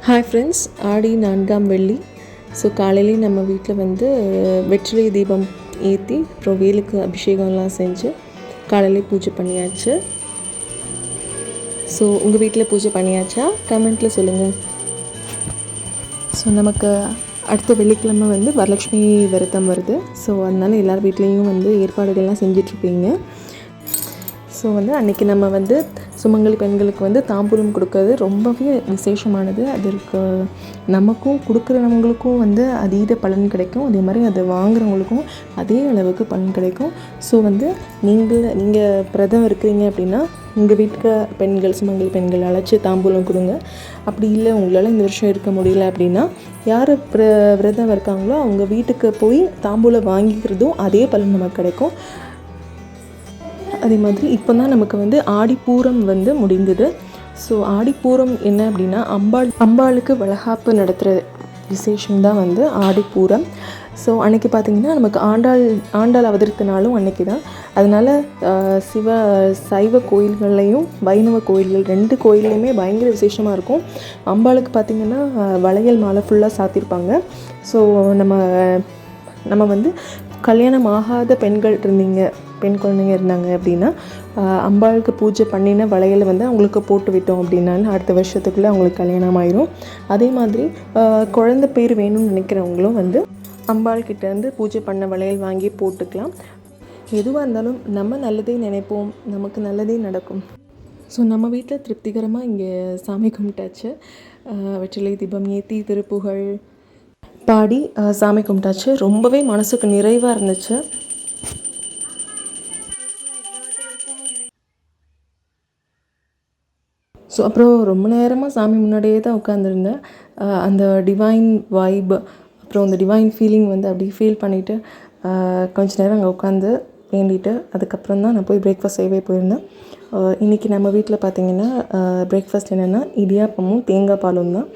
Hi friends, ஆடி 4ஆம் வெள்ளி. So காலையிலேயே நம்ம வீட்டில் வந்து வெற்றிலை தீபம் ஏற்றி அப்புறம் வேலுக்கு அபிஷேகம்லாம் செஞ்சு காலையிலே பூஜை பண்ணியாச்சு. ஸோ உங்கள் வீட்டில் பூஜை பண்ணியாச்சா? கமெண்ட்டில் சொல்லுங்கள். ஸோ நமக்கு அடுத்த வெள்ளிக்கிழமை வந்து வரலட்சுமி விரதம் வருது. ஸோ அதனால் எல்லார் வீட்லேயும் வந்து ஏற்பாடுகள்லாம் செஞ்சிட்ருப்பீங்க. ஸோ வந்து அன்றைக்கி நம்ம வந்து சுமங்கலி பெண்களுக்கு வந்து தாம்பூலம் கொடுக்கறது ரொம்பவே விசேஷமானது. அதற்கு நமக்கும் கொடுக்குறவங்களுக்கும் வந்து அதீத பலன் கிடைக்கும், அதே மாதிரி அதை வாங்குறவங்களுக்கும் அதே அளவுக்கு பலன் கிடைக்கும். ஸோ வந்து நீங்கள் விரதம் இருக்கிறீங்க அப்படின்னா உங்கள் வீட்டுக்கு பெண்கள் சுமங்கலி பெண்கள் அழைச்சி தாம்பூலம் கொடுங்க. அப்படி இல்லை உங்களால் இந்த வருஷம் இருக்க முடியல அப்படின்னா யார் விரதம் இருக்காங்களோ அவங்க வீட்டுக்கு போய் தாம்பூலம் வாங்கிக்கிறதும் அதே பலன் நமக்கு கிடைக்கும். அதே மாதிரி இப்போ தான் நமக்கு வந்து ஆடிப்பூரம் வந்து முடிந்தது. ஸோ ஆடிப்பூரம் என்ன அப்படின்னா அம்பாளுக்கு வளகாப்பு நடத்துகிற விசேஷம்தான் வந்து ஆடிப்பூரம். ஸோ அன்றைக்கி பார்த்திங்கன்னா நமக்கு ஆண்டாள் அவதரித்தனாலும் அன்றைக்கி தான். அதனால் சைவ கோயில்கள்லையும் வைணவ கோயில்கள் 2 கோயில்லையுமே பயங்கர விசேஷமாக இருக்கும். அம்பாளுக்கு பார்த்திங்கன்னா வளையல் மாலை ஃபுல்லாக சாத்தியிருப்பாங்க. ஸோ நம்ம வந்து கல்யாணம் ஆகாத பெண் குழந்தைங்க இருந்தாங்க அப்படின்னா அம்பாளுக்கு பூஜை பண்ணின வளையலை வந்து அவங்களுக்கு போட்டு விட்டோம் அப்படின்னாலும் அடுத்த வருஷத்துக்குள்ளே அவங்களுக்கு கல்யாணம் ஆயிரும். அதே மாதிரி குழந்தை பேர் வேணும்னு நினைக்கிறவங்களும் வந்து அம்பாள்கிட்டேருந்து பூஜை பண்ண வளையல் வாங்கி போட்டுக்கலாம். எதுவாக இருந்தாலும் நம்ம நல்லதே நினைப்போம், நமக்கு நல்லதே நடக்கும். ஸோ நம்ம வீட்டில் திருப்திகரமாக இங்கே சாமி கும்பிட்டாச்சு. வெற்றிலை தீபம் ஏற்றி திருப்புகழ் பாடி சாமி கும்பிட்டாச்சு. ரொம்பவே மனசுக்கு நிறைவாக இருந்துச்சு. ஸோ அப்புறம் ரொம்ப நேரமாக சாமி முன்னாடியே தான் உட்காந்துருந்தேன். அந்த டிவைன் வைப் அப்புறம் அந்த டிவைன் ஃபீலிங் வந்து அப்படி ஃபீல் பண்ணிவிட்டு கொஞ்ச நேரம் அங்கே உட்காந்து வேண்டிட்டு அதுக்கப்புறம் தான் நான் போய் பிரேக்ஃபாஸ்ட் செய்யவே போயிருந்தேன். இன்றைக்கி நம்ம வீட்டில் பார்த்திங்கன்னா பிரேக்ஃபாஸ்ட் என்னென்னா இடியாப்பமும் தேங்காய் பாலும் தான்.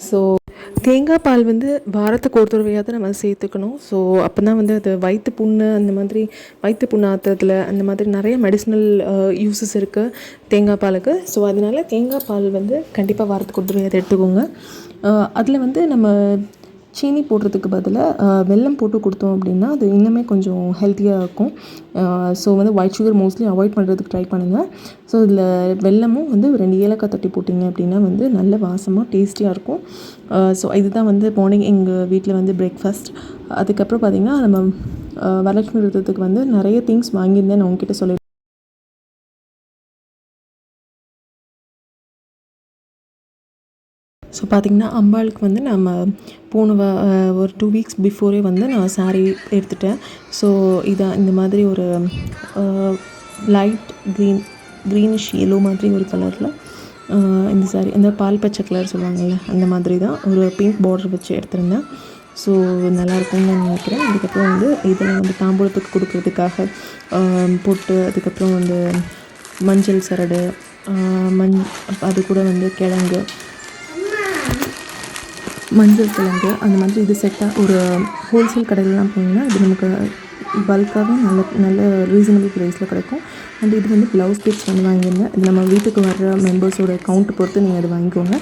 ஸோ தேங்காய் பால் வந்து வாரத்துக்கு ஒரு தடவையாவது நம்ம சேர்த்துக்கணும். ஸோ அப்போ தான் வந்து அது வயிற்று புண்ணு அந்த மாதிரி வயிற்று புண்ணு ஆற்றுறதுல அந்த மாதிரி நிறைய மெடிசினல் யூஸஸ் இருக்குது தேங்காய் பாலுக்கு. ஸோ அதனால் தேங்காய் பால் வந்து கண்டிப்பாக வாரத்துக்கு ஒரு தடவையாவது எடுத்துக்கோங்க. அதில் வந்து நம்ம சீனி போடுறதுக்கு பதிலாக வெல்லம் போட்டு கொடுத்தோம் அப்படின்னா அது இன்னுமே கொஞ்சம் ஹெல்த்தியாக இருக்கும். ஸோ வந்து ஒயிட் சுகர் மோஸ்ட்லி அவாய்ட் பண்ணுறதுக்கு ட்ரை பண்ணுங்கள். ஸோ இதில் வெல்லமும் வந்து 2 ஏலக்காய் தட்டி போட்டிங்க அப்படின்னா வந்து நல்ல வாசமாக டேஸ்டியாக இருக்கும். ஸோ இதுதான் வந்து மார்னிங் எங்கள் வீட்டில் வந்து பிரேக்ஃபாஸ்ட். அதுக்கப்புறம் பார்த்திங்கன்னா நம்ம வரலட்சுமி விரதத்துக்கு வந்து நிறைய திங்ஸ் வாங்கியிருந்தேன். நான் உங்ககிட்ட சொல்லி ஸோ பார்த்திங்கன்னா அம்பாளுக்கு வந்து நம்ம போன ஒரு 2 வீக்ஸ் பிஃபோரே வந்து நான் சாரீ எடுத்துட்டேன். ஸோ இதான் இந்த மாதிரி ஒரு லைட் க்ரீனிஷ் எல்லோ மாதிரி ஒரு கலரில் இந்த சாரீ அந்த பால் பச்சை கலர் சொல்லுவாங்கள்ல அந்த மாதிரி தான் ஒரு பிங்க் பார்டர் வச்சு எடுத்திருந்தேன். ஸோ நல்லாயிருக்கும்னு நான் நினைக்கிறேன். அதுக்கப்புறம் வந்து இதில் வந்து தாம்பூலத்துக்கு கொடுக்குறதுக்காக போட்டு அதுக்கப்புறம் வந்து மஞ்சள் சரடு அது கூட வந்து மஞ்சள் கிழங்கு அந்த மாதிரி இது செட்டாக ஒரு ஹோல்சேல் கடையிலலாம் போனீங்கன்னா இது நமக்கு பல்காகவே நல்ல ரீசனபிள் ப்ரைஸில் கிடைக்கும். அண்ட் இது வந்து ப்ளவுஸ் கிட்ஸ் வந்து வாங்கியிருந்தேன். இது நம்ம வீட்டுக்கு வர்ற மெம்பர்ஸோட கவுண்ட் பொறுத்து நீங்கள் அதை வாங்கிக்கோங்க.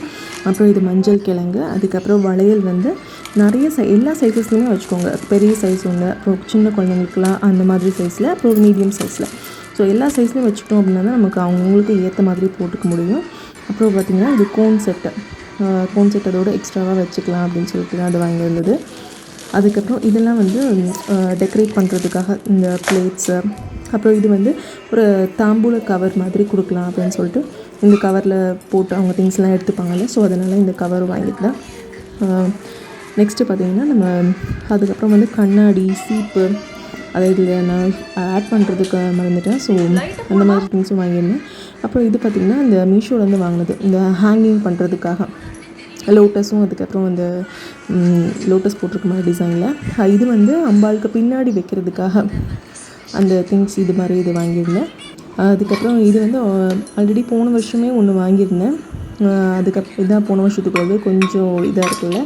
அப்புறம் இது மஞ்சள் கிழங்கு, அதுக்கப்புறம் வளையல் வந்து நிறைய எல்லா சைஸஸ்லையுமே வச்சுக்கோங்க. பெரிய சைஸ் ஒன்று, அப்புறம் சின்ன குழந்தைங்களுக்குலாம் அந்த மாதிரி சைஸில், அப்புறம் மீடியம் சைஸில். ஸோ எல்லா சைஸ்லையும் வச்சுட்டோம் அப்படின்னா தான் நமக்கு அவங்களுக்கு ஏற்ற மாதிரி போட்டுக்க முடியும். அப்புறம் பார்த்திங்கன்னா இது கோன் செட் அதோட எக்ஸ்ட்ராவாக வச்சுக்கலாம் அப்படின்னு சொல்லிட்டு தான் அது வாங்கியிருந்தது. அதுக்கப்புறம் இதெல்லாம் வந்து டெக்கரேட் பண்ணுறதுக்காக இந்த பிளேட்ஸு, அப்புறம் இது வந்து ஒரு தாம்பூல கவர் மாதிரி கொடுக்கலாம் அப்படின்னு சொல்லிட்டு இந்த கவரில் போட்டு அவங்க திங்ஸ்லாம் எடுத்துப்பாங்கல்ல. ஸோ அதனால் இந்த கவர் வாங்கிக்கலாம். நெக்ஸ்ட்டு பார்த்திங்கன்னா நம்ம அதுக்கப்புறம் வந்து கண்ணாடி சீப்பு அதை இதில் நான் ஆட் பண்ணுறதுக்கு மறந்துட்டேன். ஸோ அந்த மாதிரி திங்ஸும் வாங்கியிருந்தேன். அப்புறம் இது பார்த்திங்கன்னா இந்த மீஷோலேருந்து வாங்கினது இந்த ஹேங்கிங் பண்ணுறதுக்காக லோட்டஸும் அதுக்கப்புறம் அந்த லோட்டஸ் போட்டிருக்க மாதிரி டிசைனில் இது வந்து அம்பாளுக்கு பின்னாடி வைக்கிறதுக்காக அந்த திங்ஸ் இது மாதிரி இது வாங்கியிருந்தேன். அதுக்கப்புறம் இது வந்து ஆல்ரெடி போன வருஷமே ஒன்று வாங்கியிருந்தேன். அதுக்கப்புறம் இதான் போன வருஷத்துக்கு வந்து கொஞ்சம் இதாக இருக்குல்ல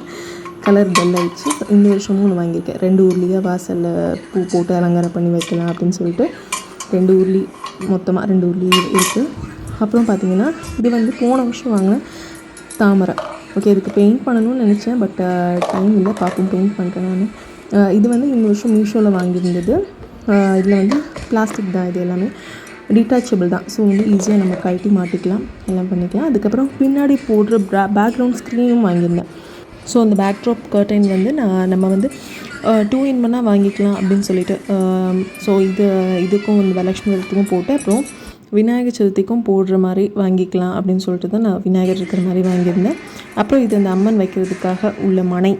கலர் டல் ஆகிடுச்சு. இந்த வருஷமும் ஒன்று வாங்கியிருக்கேன். 2 ஊர்லேயே வாசலில் பூ போட்டு அலங்காரம் பண்ணி வைக்கலாம் அப்படின்னு சொல்லிட்டு 2 ஊர்லி மொத்தமாக 2 ஊர்லி இருக்குது. அப்புறம் பார்த்திங்கன்னா இது வந்து போன வருஷம் வாங்கின தாமரை ஓகே, இதுக்கு பெயிண்ட் பண்ணணும்னு நினச்சேன், பட் டைம் இல்லை. பார்ப்போம், பெயிண்ட் பண்ணுறேன் நான். இது வந்து இந்த வருஷம் மீஷோவில் வாங்கியிருந்தது. இதில் வந்து பிளாஸ்டிக் தான், இது எல்லாமே டீட்டாச்சபிள் தான். ஸோ வந்து ஈஸியாக நம்ம கழட்டி மாட்டிக்கலாம், எல்லாம் பண்ணிக்கலாம். அதுக்கப்புறம் பின்னாடி போடுற பேக்ரவுண்ட் ஸ்க்ரீனும் வாங்கியிருந்தேன். ஸோ அந்த பேக்ட்ராப் கர்டைன் வந்து நம்ம வந்து 2 in 1 வாங்கிக்கலாம் அப்படின்னு சொல்லிட்டு, ஸோ இதுக்கும் இந்த வரலட்சுமி விரதத்துக்கும் போட்டு, அப்புறம் விநாயகர் சதுர்த்திக்கும் போடுற மாதிரி வாங்கிக்கலாம் அப்படின்னு சொல்லிட்டு தான் நான் விநாயகர் இருக்கிற மாதிரி வாங்கியிருந்தேன். அப்புறம் இது அந்த அம்மன் வைக்கிறதுக்காக உள்ள மணை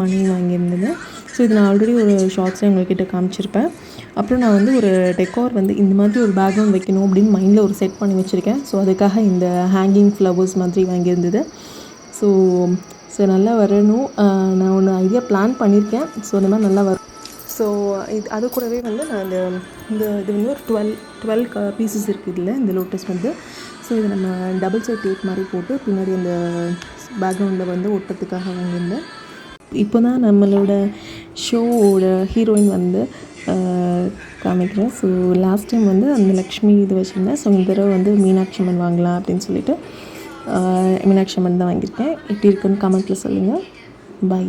வாங்கியிருந்தேன். ஸோ இது நான் ஆல்ரெடி ஒரு ஷார்ட்ஸில் உங்கள்கிட்ட காமிச்சிருப்பேன். அப்புறம் நான் வந்து ஒரு டெக்கார் வந்து இந்த மாதிரி ஒரு பேக்ரவுண்ட் வைக்கணும் அப்படின்னு மைண்டில் ஒரு செட் பண்ணி வச்சுருக்கேன். ஸோ அதுக்காக இந்த ஹேங்கிங் ஃப்ளவர்ஸ் மாதிரி வாங்கியிருந்தது. ஸோ நல்லா வரணும். நான் ஒன்று ஐடியா பிளான் பண்ணியிருக்கேன். ஸோ இந்த மாதிரி நல்லா வரும். ஸோ அது கூடவே வந்து நான் இது வந்து ஒரு 12 பீசஸ் இருக்குது இதில், இந்த லோட்டஸ் வந்து. ஸோ இதை நம்ம டபுள் சைட் டேப் மாதிரி போட்டு பின்னாடி அந்த பேக்ரவுண்டில் வந்து ஒட்டுறதுக்காக வாங்கியிருந்தேன். இப்போ தான் நம்மளோட ஷோவோட ஹீரோயின் வந்து காமிக்கிறேன். ஸோ லாஸ்ட் டைம் வந்து அந்த லக்ஷ்மி இது வச்சுருந்தேன். ஸோ இந்த தடவை வந்து மீனாட்சி அம்மன் வாங்கலாம் அப்படின்னு சொல்லிட்டு மீனாட்சி அம்மன் தான் வாங்கியிருக்கேன். எப்படி இருக்குன்னு கமெண்ட்டில் சொல்லுங்கள். பாய்.